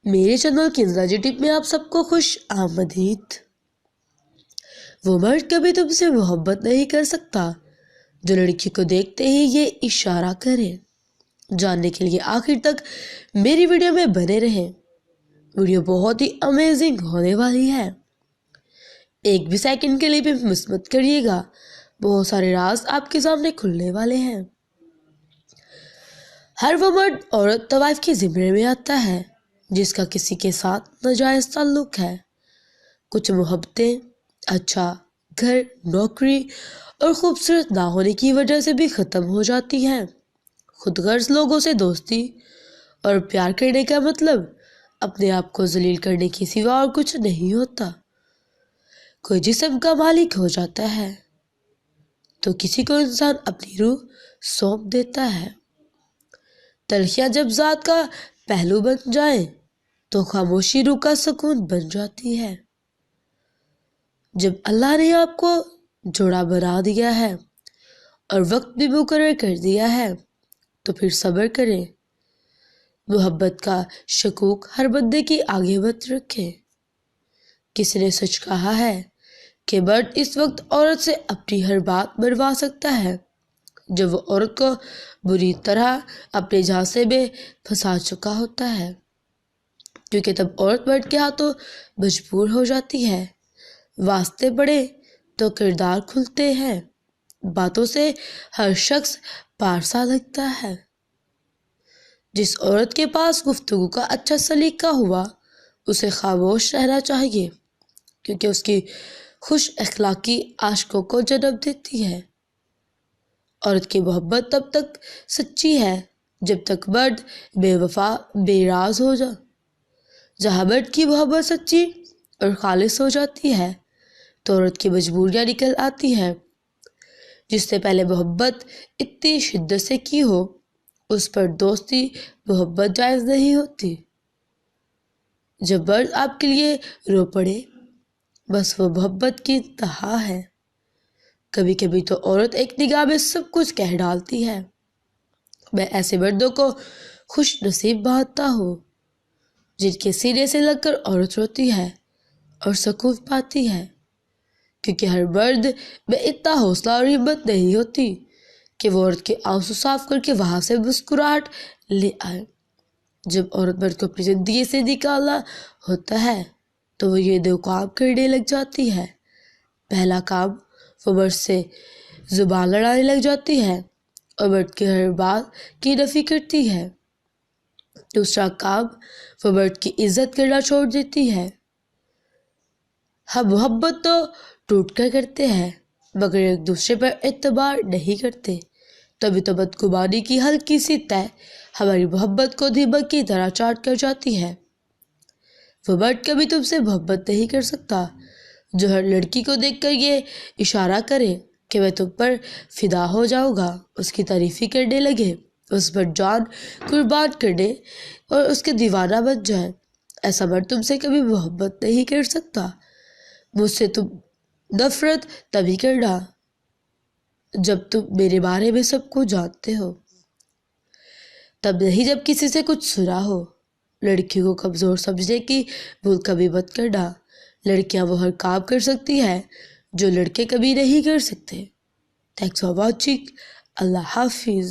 میرے چینل کنزا ٹپ میں آپ سب کو خوش آمدید۔ وہ مرد کبھی تم سے محبت نہیں کر سکتا جو لڑکی کو دیکھتے ہی یہ اشارہ کرے۔ جاننے کے لیے آخر تک میری ویڈیو میں بنے رہیں۔ ویڈیو بہت ہی امیزنگ ہونے والی ہے، ایک بھی سیکنڈ کے لیے بھی مس مت کریے گا، بہت سارے راز آپ کے سامنے کھلنے والے ہیں۔ ہر وہ مرد عورت طوائف کے زمرے میں آتا ہے جس کا کسی کے ساتھ ناجائز تعلق ہے۔ کچھ محبتیں اچھا گھر، نوکری اور خوبصورت نہ ہونے کی وجہ سے بھی ختم ہو جاتی ہیں۔ خود غرض لوگوں سے دوستی اور پیار کرنے کا مطلب اپنے آپ کو ذلیل کرنے کے سوا اور کچھ نہیں ہوتا۔ کوئی جسم کا مالک ہو جاتا ہے تو کسی کو انسان اپنی روح سونپ دیتا ہے۔ تلخیاں جب ذات کا پہلو بن جائیں تو خاموشی روح کا سکون بن جاتی ہے۔ جب اللہ نے آپ کو جوڑا بنا دیا ہے اور وقت بھی مقرر کر دیا ہے تو پھر صبر کریں۔ محبت کا شکوک ہر بندے کی آگے مت رکھیں۔ کسی نے سچ کہا ہے کہ مرد اس وقت عورت سے اپنی ہر بات منوا سکتا ہے جب وہ عورت کو بری طرح اپنے جھانسے میں پھنسا چکا ہوتا ہے، کیونکہ تب عورت مرد کے ہاتھوں مجبور ہو جاتی ہے۔ واسطے پڑے تو کردار کھلتے ہیں، باتوں سے ہر شخص پارسا لگتا ہے۔ جس عورت کے پاس گفتگو کا اچھا سلیقہ ہوا اسے خاموش رہنا چاہیے، کیونکہ اس کی خوش اخلاقی عاشقوں کو جنم دیتی ہے۔ عورت کی محبت تب تک سچی ہے جب تک مرد بے وفا بے راز ہو جا۔ جہاں مرد کی محبت سچی اور خالص ہو جاتی ہے تو عورت کی مجبوریاں نکل آتی ہیں۔ جس نے پہلے محبت اتنی شدت سے کی ہو اس پر دوستی محبت جائز نہیں ہوتی۔ جب مرد آپ کے لیے رو پڑے بس وہ محبت کی انتہا ہے۔ کبھی کبھی تو عورت ایک نگاہ میں سب کچھ کہہ ڈالتی ہے۔ میں ایسے مردوں کو خوش نصیب مانتا ہوں جن کے سینے سے لگ کر عورت روتی ہے اور سکون پاتی ہے، کیونکہ ہر مرد میں اتنا حوصلہ اور ہمت نہیں ہوتی کہ وہ عورت کے آنسو صاف کر کے وہاں سے مسکراہٹ لے آئے۔ جب عورت مرد کو اپنی زندگی سے نکالنا ہوتا ہے تو وہ یہ دو کام کرنے لگ جاتی ہے۔ پہلا کام، وہ مرد سے زبان لڑانے لگ جاتی ہے اور مرد کی ہر بات کی نفی کرتی ہے۔ دوسرا کام، وہ مرد کی عزت کرنا چھوڑ دیتی ہے۔ ہم محبت تو ٹوٹ کر کرتے ہیں مگر ایک دوسرے پر اعتبار نہیں کرتے، تبھی تو بدگمانی کی ہلکی سی تہ ہماری محبت کو دیمک کی طرح چاٹ کر جاتی ہے۔ وہ مرد کبھی تم سے محبت نہیں کر سکتا جو ہر لڑکی کو دیکھ کر یہ اشارہ کرے کہ میں تم پر فدا ہو جاؤں گا، اس کی تعریفی کرنے لگے، اس پر جان قربان کرنے اور اس کے دیوانہ بن جائے۔ ایسا مرد تم سے کبھی محبت نہیں کر سکتا۔ مجھ سے تم نفرت تبھی کرنا جب تم میرے بارے میں سب کو جانتے ہو، تب نہیں جب کسی سے کچھ سنا ہو۔ لڑکیوں کو کمزور سمجھنے کی بھول کبھی مت کرنا۔ لڑکیاں وہ ہر کام کر سکتی ہیں جو لڑکے کبھی نہیں کر سکتے۔ Thanks for watching. اللہ حافظ۔